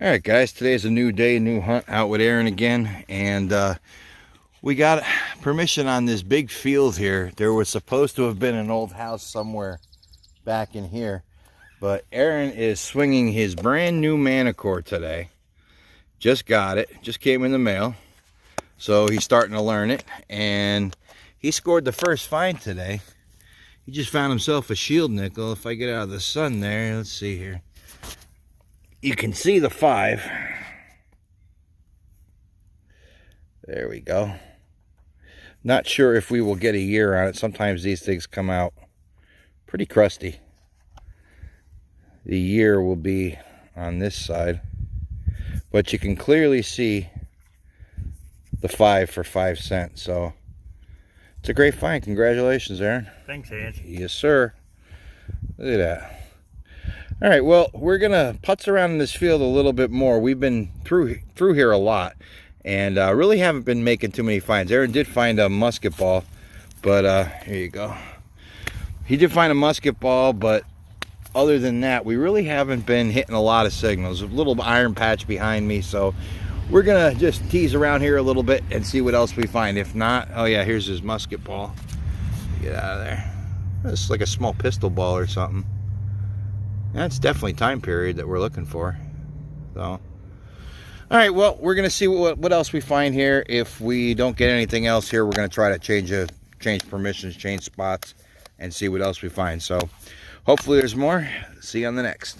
All right, guys, today's a new day, new hunt out with Aaron again, and we got permission on this big field here. There was supposed to have been an old house somewhere back in here, but Aaron is swinging his brand new Manicore today. Just got it, just came in the mail, so he's starting to learn it, and he scored the first find today. He just found himself a shield nickel. If I get out of the sun there, let's see here. You can see the 5. There we go. Not sure if we will get a year on it. Sometimes these things come out pretty crusty. The year will be on this side, but you can clearly see the 5 for 5 cents. So it's a great find. Congratulations, Aaron. Thanks, Ange. Yes, sir. Look at that. All right, well, we're gonna putz around in this field a little bit more. We've been through here a lot, and really haven't been making too many finds. Aaron did find a musket ball, but here you go. He did find a musket ball, but other than that, we really haven't been hitting a lot of signals. A little iron patch behind me, so we're gonna just tease around here a little bit and see what else we find. If not, oh yeah, here's his musket ball. Get out of there. It's like a small pistol ball or something. That's definitely time period that we're looking for. So, all right, well, we're gonna see what else we find here. If we don't get anything else here, we're gonna try to change permissions, change spots, and see what else we find. So hopefully there's more. See you on the next.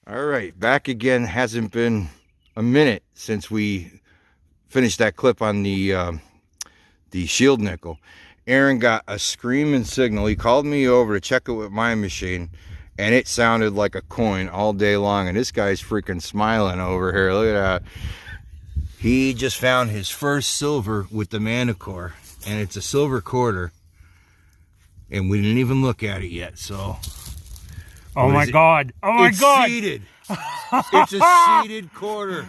All right, back again. Hasn't been a minute since we finished that clip on the shield nickel. Aaron got a screaming signal. He called me over to check it with my machine, and it sounded like a coin all day long. And this guy's freaking smiling over here. Look at that. He just found his first silver with the Manicore, and it's a silver quarter, and we didn't even look at it yet. So oh my God, oh my God, seeded. It's a seeded quarter.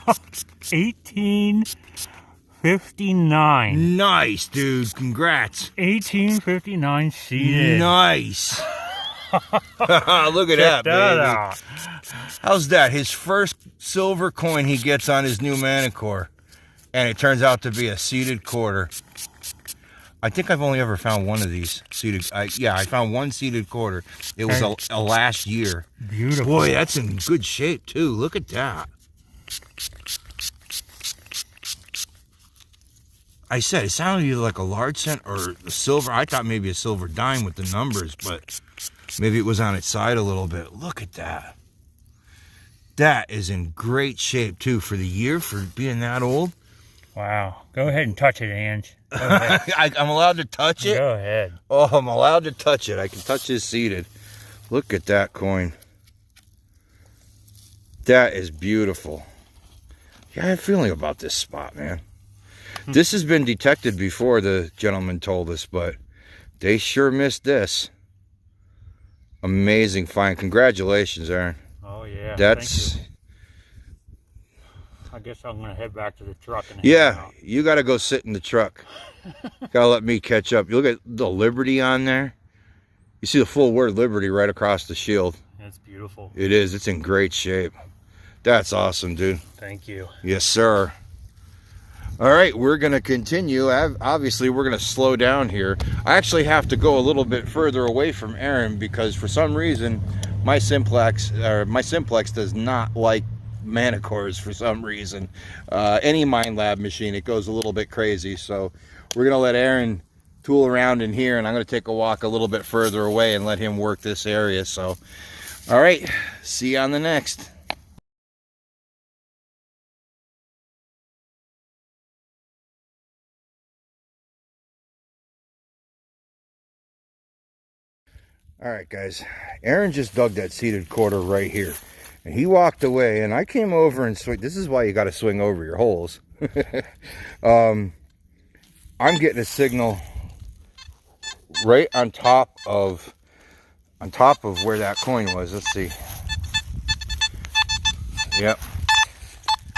1859. Nice, dude. Congrats. 1859 seeded. Nice. Look at that, baby. Out. How's that? His first silver coin he gets on his new Manicore, and it turns out to be a seeded quarter. I think I've only ever found one of these seeded. Yeah, I found one seeded quarter. It was a last year. Beautiful. Boy, that's in good shape too. Look at that. I said it sounded either like a large cent or a silver. I thought maybe a silver dime with the numbers, but maybe it was on its side a little bit. Look at that. That is in great shape too for the year, for being that old. Wow. Go ahead and touch it, Ange. Go ahead. I'm allowed to touch it? Go ahead. Oh, I'm allowed to touch it. I can touch his seeded. Look at that coin. That is beautiful. Yeah, I have a feeling about this spot, man. This has been detected before, the gentleman told us, but they sure missed this. Amazing find. Congratulations, Aaron. Oh, yeah. That's... Thank you. I guess I'm going to head back to the truck. And yeah, you got to go sit in the truck. Got to let me catch up. You look at the Liberty on there. You see the full word Liberty right across the shield. It's beautiful. It is. It's in great shape. That's awesome, dude. Thank you. Yes, sir. All right, we're going to continue. Obviously, we're going to slow down here. I actually have to go a little bit further away from Aaron because for some reason my simplex does not like Manicores for some reason. Any Mind Lab machine, it goes a little bit crazy. So we're going to let Aaron tool around in here, and I'm going to take a walk a little bit further away and let him work this area. So, all right, see you on the next. All right, guys, Aaron just dug that seeded quarter right here, and he walked away, and I came over and swing. This is why you got to swing over your holes. I'm getting a signal right on top of where that coin was. Let's see. Yep.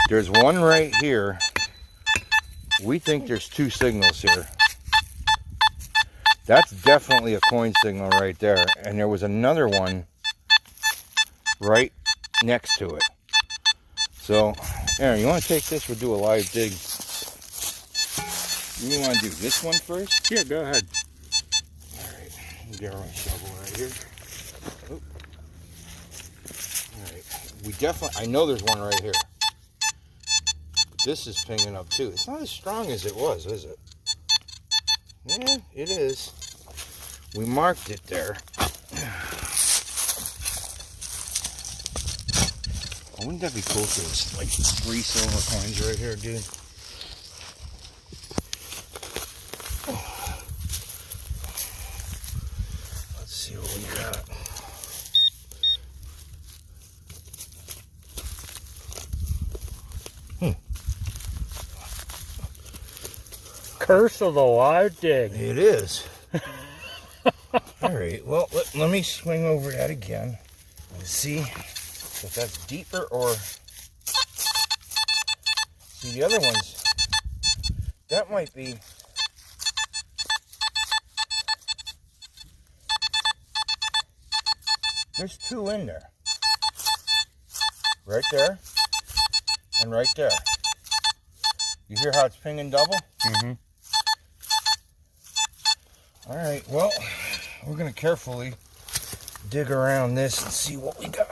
There's one right here. We think there's two signals here. That's definitely a coin signal right there. And there was another one right next to it. So, Aaron, you want to take this? We'll do a live dig. You want to do this one first? Yeah, go ahead. Alright, get my shovel right here. Oh. Alright, we definitely, I know there's one right here. But this is pinging up too. It's not as strong as it was, is it? Yeah, it is. We marked it there. Oh, wouldn't that be cool if there was like 3 silver coins right here, dude? Let's see what we got. Curse of the live dig. It is. All right, well, let me swing over that again and see if that's deeper or... See, the other ones, that might be... There's 2 in there. Right there and right there. You hear how it's pinging double? Mm-hmm. All right, well, we're going to carefully dig around this and see what we got.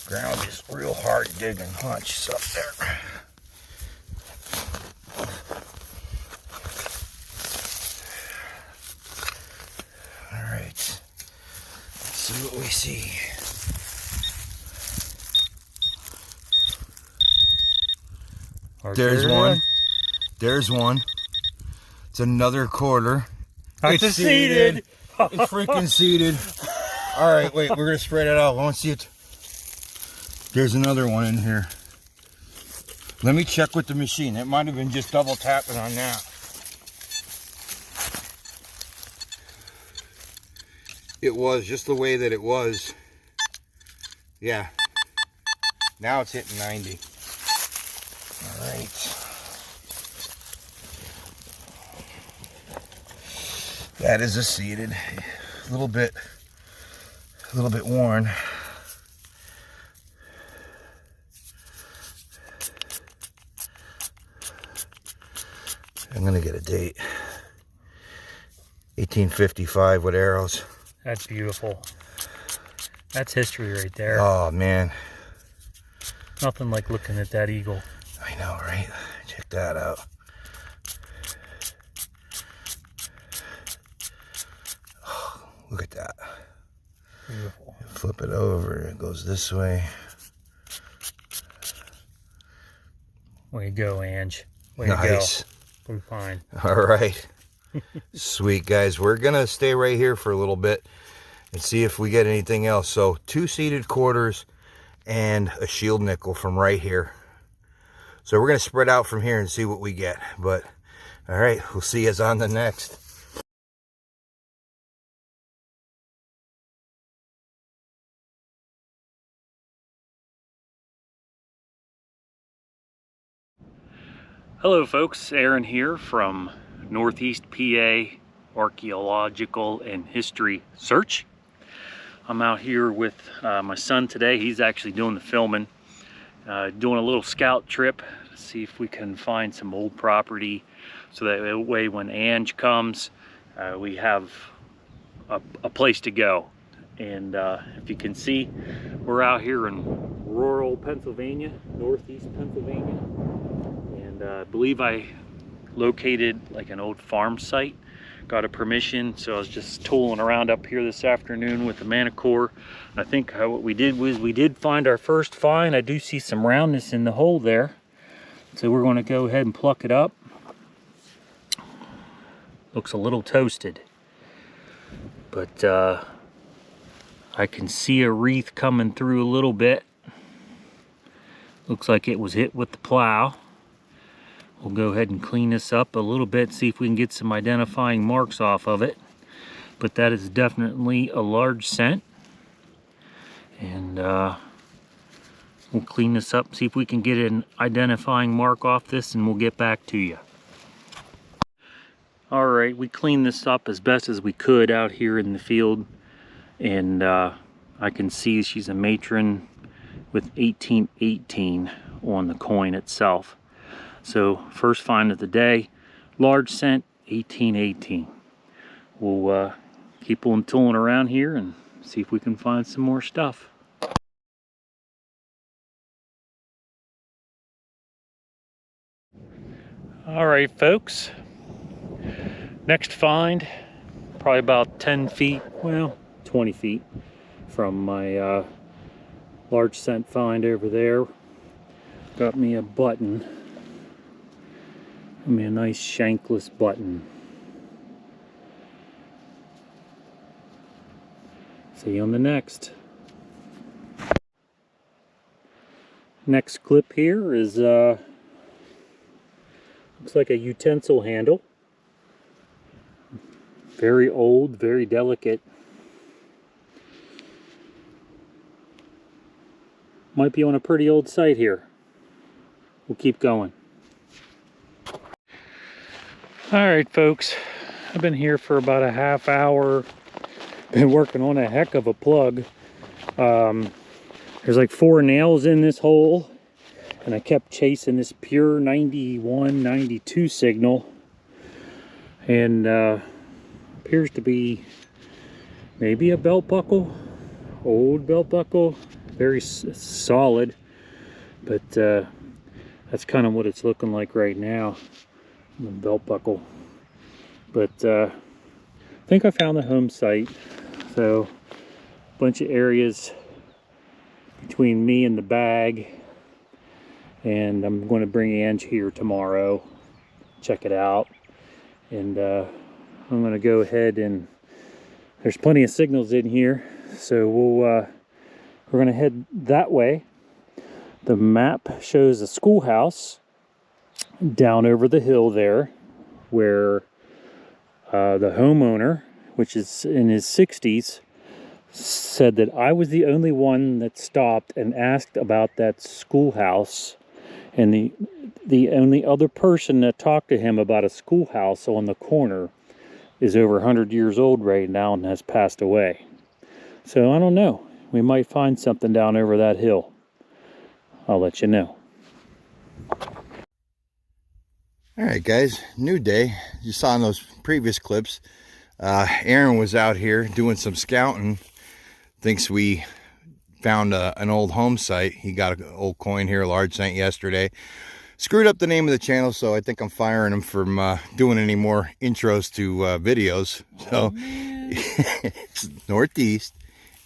Ground is real hard digging, hunch up there. All right, let's see what we see. There's one. There's one. It's another quarter. It's seeded. It's freaking seeded. All right, wait. We're gonna spread it out. I want to see it. There's another one in here. Let me check with the machine. It might have been just double tapping on that. It was just the way that it was. Yeah. Now it's hitting 90. All right. That is a seeded, a little bit worn. I'm gonna get a date. 1855 with arrows. That's beautiful. That's history right there. Oh man. Nothing like looking at that eagle. I know, right? Check that out. Oh, look at that. Beautiful. Flip it over, it goes this way. Way to go, Ange. Way to Nice. go. Blue pine. All right. Sweet, guys. We're going to stay right here for a little bit and see if we get anything else. So 2 seeded quarters and a shield nickel from right here. So we're going to spread out from here and see what we get. But, all right, we'll see you on the next. Hello folks, Aaron here from Northeast PA Archaeological and History Search. I'm out here with my son today. He's actually doing the filming, doing a little scout trip to see if we can find some old property so that way when Ange comes, we have a place to go. And if you can see, we're out here in rural Pennsylvania, northeast Pennsylvania. And I believe I located like an old farm site. Got a permission, so I was just tooling around up here this afternoon with the Manicore. And I think what we did was we did find our first find. I do see some roundness in the hole there. So we're going to go ahead and pluck it up. Looks a little toasted. But I can see a wreath coming through a little bit. Looks like it was hit with the plow. We'll go ahead and clean this up a little bit, see if we can get some identifying marks off of it. But that is definitely a large scent. And We'll clean this up, see if we can get an identifying mark off this, and we'll get back to you. All right, we cleaned this up as best as we could out here in the field, and I can see she's a matron with 1818 on the coin itself. So first find of the day, large cent, 1818. We'll keep on tooling around here and see if we can find some more stuff. All right, folks. Next find, probably about 10 feet, well, 20 feet from my large cent find over there. Got me a button. Got me a nice shankless button. See you on the next. Next clip here is looks like a utensil handle. Very old, very delicate. Might be on a pretty old site here. We'll keep going. Alright folks, I've been here for about a half hour. Been working on a heck of a plug. There's like 4 nails in this hole, and I kept chasing this pure 91, 92 signal, and appears to be maybe a belt buckle, old belt buckle, very solid, but that's kind of what it's looking like right now, the belt buckle. But I think I found the home site. So a bunch of areas between me and the bag, and I'm going to bring Ange here tomorrow, check it out, and I'm going to go ahead, and there's plenty of signals in here, so we're going to head that way. The map shows a schoolhouse down over the hill there, where the homeowner, which is in his 60s, said that I was the only one that stopped and asked about that schoolhouse, and the only other person that talked to him about a schoolhouse on the corner is over 100 years old right now and has passed away. So I don't know, we might find something down over that hill. I'll let you know. All right, guys, new day. You saw in those previous clips, Aaron was out here doing some scouting. Thinks we found an old home site. He got an old coin here, large cent, yesterday. Screwed up the name of the channel, so I think I'm firing him from doing any more intros to videos. So it's Northeast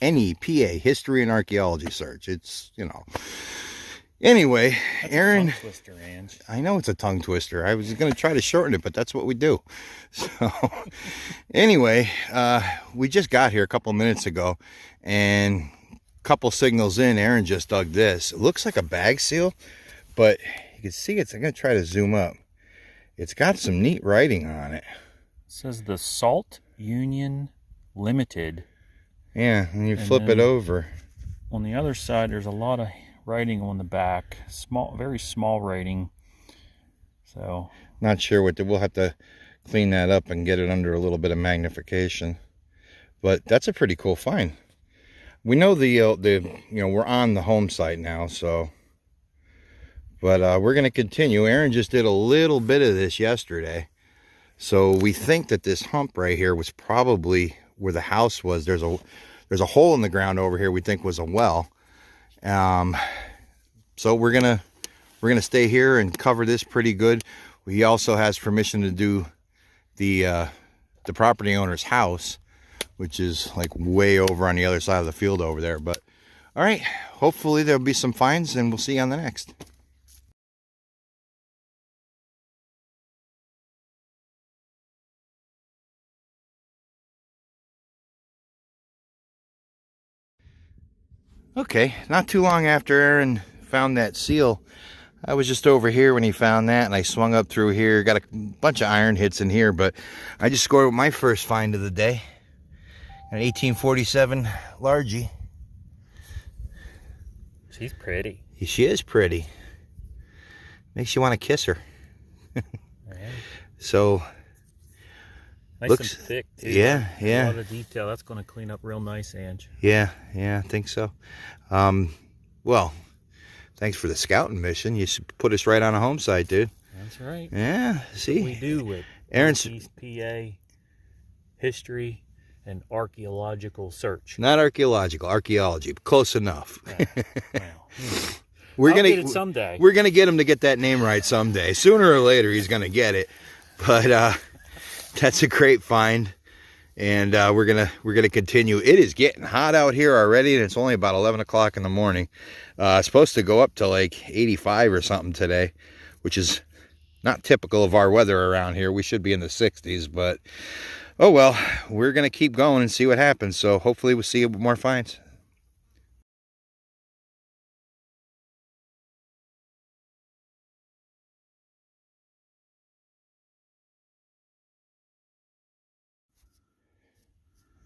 NEPA, History and Archaeology Search. It's, you know. Anyway, that's Aaron, a tongue twister, Ange. I know it's a tongue twister. I was going to try to shorten it, but that's what we do. So anyway, we just got here a couple minutes ago, and a couple signals in, Aaron just dug this. It looks like a bag seal, but you can see it's, I'm going to try to zoom up. It's got some neat writing on it. It says the Salt Union Limited. Yeah, and you flip it over. On the other side, there's a lot of writing on the back, small, very small writing. So not sure what we'll have to clean that up and get it under a little bit of magnification. But that's a pretty cool find. We know the you know, we're on the home site now, so. But we're going to continue. Aaron just did a little bit of this yesterday, so we think that this hump right here was probably where the house was. There's a hole in the ground over here we think was a well. So we're gonna stay here and cover this pretty good. He also has permission to do the property owner's house, which is like way over on the other side of the field over there. But all right, hopefully there'll be some finds, and we'll see you on the next. Okay, not too long after Aaron found that seal, I was just over here when he found that, and I swung up through here. Got a bunch of iron hits in here, but I just scored my first find of the day. An 1847 largie. She's pretty. She is pretty. Makes you want to kiss her. Yeah. So Nice looks and thick too. Yeah, yeah. A lot of detail. That's going to clean up real nice, Ange. Yeah, I think so. Well, thanks for the scouting mission. You put us right on a home site, dude. That's right. Yeah, see? We do with Aaron's Northeast PA history and archaeological search. not archaeological, archaeology. Close enough. Well, We're I'll gonna get it someday. We're gonna get him to get that name right someday. Sooner or later, he's gonna get it. But that's a great find, and we're gonna continue. It is getting hot out here already, and it's only about 11 o'clock in the morning. It's supposed to go up to like 85 or something today, which is not typical of our weather around here. We should be in the 60s, but oh well. We're gonna keep going and see what happens. So hopefully we'll see more finds.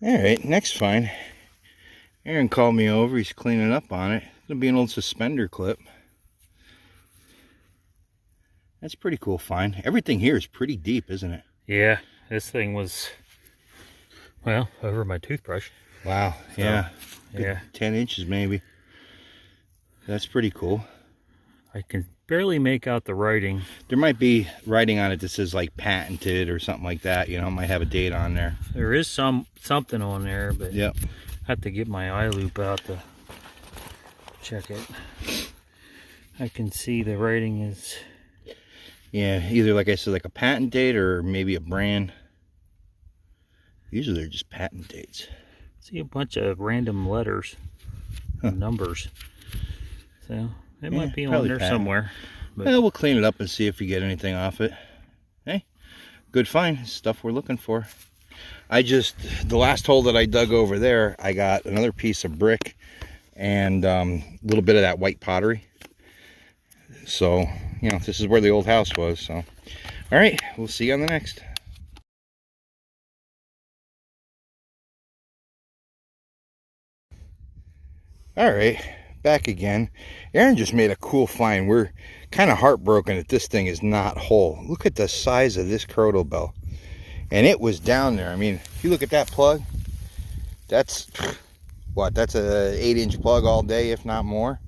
All right, next find. Aaron called me over. He's cleaning up on it. It'll be an old suspender clip. That's a pretty cool find. Everything here is pretty deep, isn't it? Yeah, this thing was, well, over my toothbrush. Wow, yeah. Yeah. 10 inches maybe. That's pretty cool. I can barely make out the writing. There might be writing on it that says like patented or something like that. You know, it might have a date on there. There is something on there, but Yep. I have to get my eye loop out to check it. I can see the writing is... Yeah, either like I said, like a patent date or maybe a brand. Usually they're just patent dates. See a bunch of random letters and numbers. So it might be on there somewhere. But Well, we'll clean it up and see if we get anything off it. Hey, good find. Stuff we're looking for. The last hole that I dug over there, I got another piece of brick and a little bit of that white pottery. So, you know, this is where the old house was. So, all right, we'll see you on the next. All right, back again. Aaron just made a cool find. We're kind of heartbroken that this thing is not whole. Look at the size of this crotal bell. And it was down there. I mean, if you look at that plug, that's what? That's a 8-inch plug all day, if not more.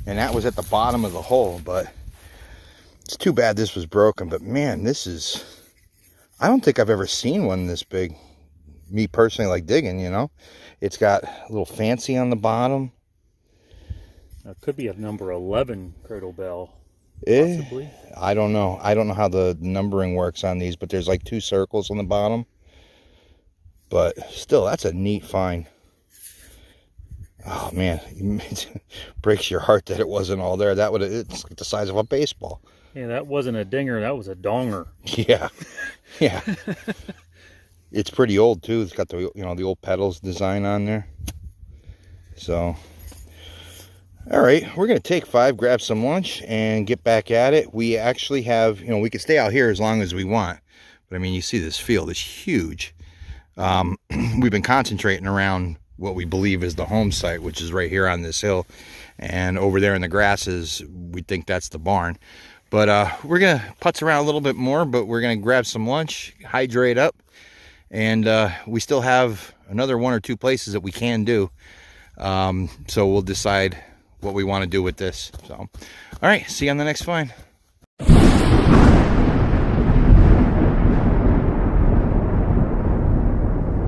And that was at the bottom of the hole. But it's too bad this was broken. But man, this is, I don't think I've ever seen one this big. Me personally, like digging, you know. It's got a little fancy on the bottom. it could be a number 11 crotal bell. Possibly. I don't know. I don't know how the numbering works on these, but there's like 2 circles on the bottom. But still, that's a neat find. Oh man, it breaks your heart that it wasn't all there. That would, it's like the size of a baseball. Yeah, that wasn't a dinger, that was a donger. Yeah. Yeah. It's pretty old too. It's got the, you know, the old pedals design on there. So all right, we're going to take 5, grab some lunch, and get back at it. We actually have, you know, we can stay out here as long as we want. But, I mean, you see this field is huge. We've been concentrating around what we believe is the home site, which is right here on this hill. And over there in the grasses, we think that's the barn. But we're going to putz around a little bit more, but we're going to grab some lunch, hydrate up. And we still have another 1 or 2 places that we can do. So we'll decide what we want to do with this. So, all right, see you on the next find.